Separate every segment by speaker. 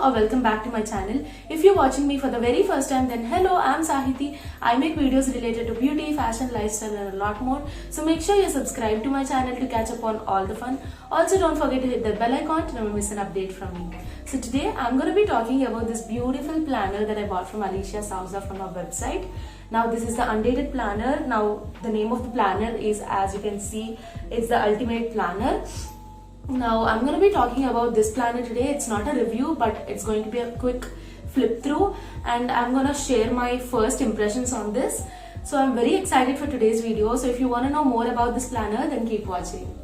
Speaker 1: Welcome back to my channel. If you're watching me for the very first time, then hello, I'm Sahithi. I make videos related to beauty, fashion, lifestyle and a lot more. So make sure you subscribe to my channel to catch up on all the fun. Also don't forget to hit that bell icon to never miss an update from me. So today I'm going to be talking about this beautiful planner that I bought from Alicia Souza from her website. Now this is the undated planner. Now the name of the planner is, as you can see, it's the ultimate planner. Now I'm going to be talking about this planner today. It's not a review, but it's going to be a quick flip through and I'm going to share my first impressions on this. So I'm very excited for today's video. So if you want to know more about this planner, then keep watching.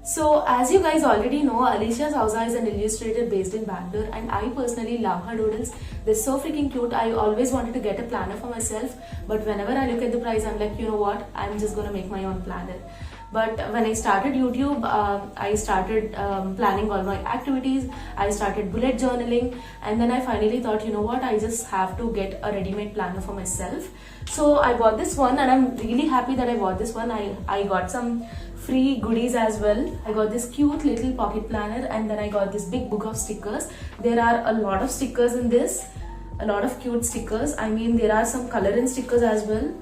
Speaker 1: So as you guys already know, Alicia Souza is an illustrator based in Bangalore and I personally love her doodles. They're so freaking cute. I always wanted to get a planner for myself, but whenever I look at the price, I'm like, you know what, I'm just going to make my own planner. But when I started YouTube, I started planning all my activities. I started bullet journaling, and then I finally thought, you know what, I just have to get a ready-made planner for myself. So I bought this one and I'm really happy that I bought this one. I got some free goodies as well. I got this cute little pocket planner and then I got this big book of stickers. There are a lot of stickers in this, a lot of cute stickers. I mean, there are some color-in stickers as well.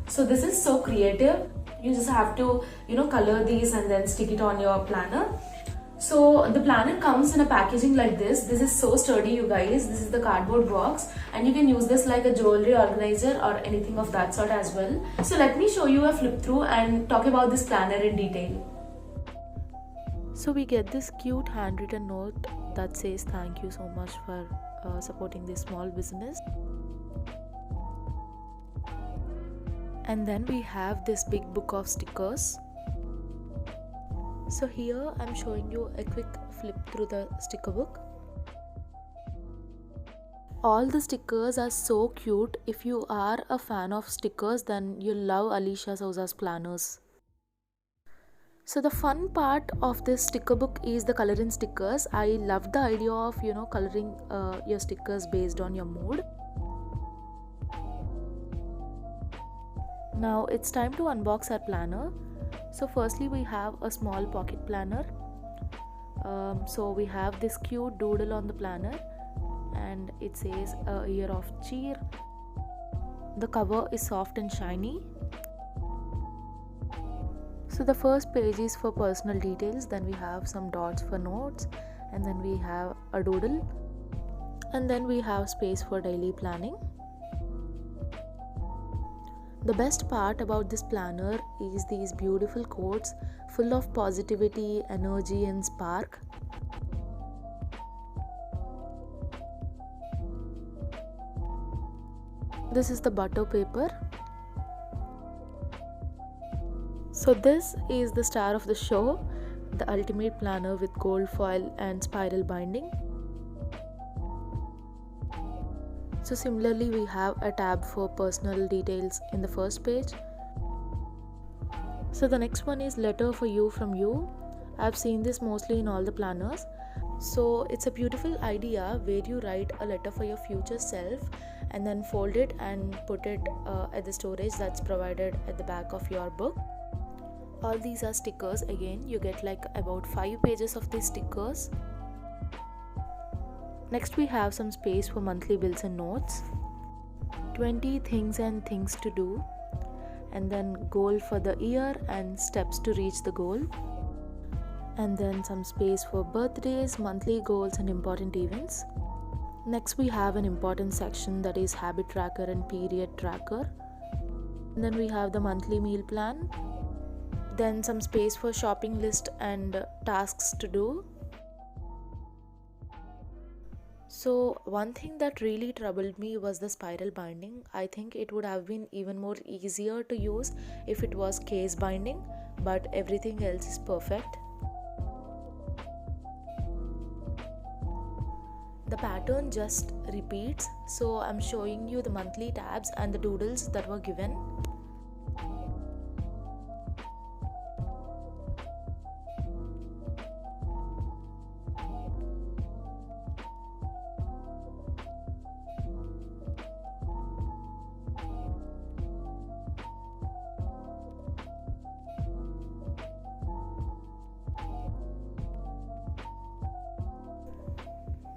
Speaker 1: So this is so creative. You just have to, color these and then stick it on your planner. So the planner comes in a packaging like this. This is so sturdy, you guys. This is the cardboard box and you can use this like a jewelry organizer or anything of that sort as well. So let me show you a flip through and talk about this planner in detail.
Speaker 2: So we get this cute handwritten note that says thank you so much for supporting this small business. And then we have this big book of stickers. So here I'm showing you a quick flip through the sticker book. All the stickers are so cute. If you are a fan of stickers, then you'll love Alicia Souza's planners. So the fun part of this sticker book is the coloring stickers. I love the idea of coloring your stickers based on your mood. Now it's time to unbox our planner. So firstly we have a small pocket planner. So we have this cute doodle on the planner and it says a year of cheer. The cover is soft and shiny. So the first page is for personal details, then we have some dots for notes, and then we have a doodle, and then we have space for daily planning. The best part about this planner is these beautiful quotes full of positivity, energy and spark. This is the butter paper. So this is the star of the show, the ultimate planner with gold foil and spiral binding. So similarly we have a tab for personal details in the first page. So the next one is letter for you from you. I've seen this mostly in all the planners. So it's a beautiful idea where you write a letter for your future self and then fold it and put it at the storage that's provided at the back of your book. All these are stickers. Again, you get like about 5 pages of these stickers. Next we have some space for monthly bills and notes, 20 things and things to do, and then goal for the year and steps to reach the goal, and then some space for birthdays, monthly goals and important events. Next we have an important section that is habit tracker and period tracker. And then we have the monthly meal plan, then some space for shopping list and tasks to do. So one thing that really troubled me was the spiral binding. I think it would have been even more easier to use if it was case binding, but everything else is perfect. The pattern just repeats, so I'm showing you the monthly tabs and the doodles that were given.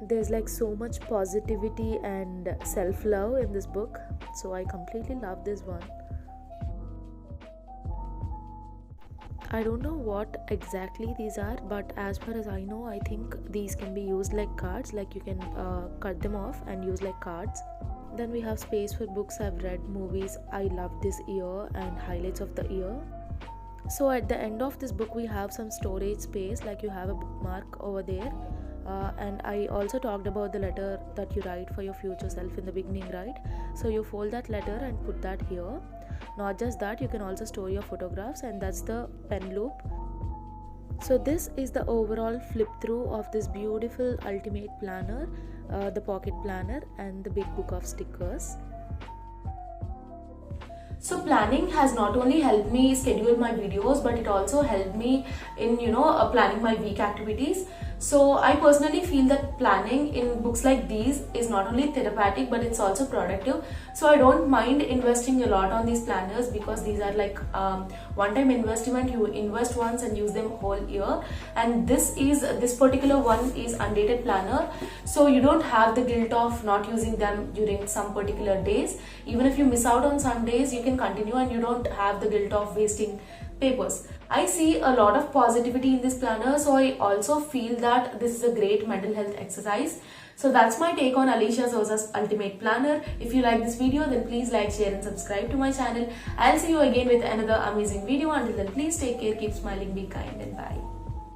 Speaker 2: There's like so much positivity and self-love in this book, so I completely love this one. I don't know what exactly these are, but as far as I know, I think these can be used like cards, like you can cut them off and use like cards. Then we have space for books I've read, movies I loved this year, and highlights of the year. So at the end of this book we have some storage space, like you have a bookmark over there. And I also talked about the letter that you write for your future self in the beginning, right? So you fold that letter and put that here. Not just that, you can also store your photographs, and that's the pen loop. So this is the overall flip through of this beautiful ultimate planner, the pocket planner and the big book of stickers.
Speaker 1: So planning has not only helped me schedule my videos, but it also helped me in planning my week activities. So I personally feel that planning in books like these is not only therapeutic, but it's also productive. So I don't mind investing a lot on these planners, because these are like one-time investment. You invest once and use them whole year. And this particular one is undated planner, so you don't have the guilt of not using them during some particular days. Even if you miss out on some days, you can continue and you don't have the guilt of wasting papers. I see a lot of positivity in this planner, so I also feel that this is a great mental health exercise. So that's my take on Alicia Souza's Ultimate Planner. If you like this video, then please like, share and subscribe to my channel. I'll see you again with another amazing video. Until then, please take care, keep smiling, be kind, and bye.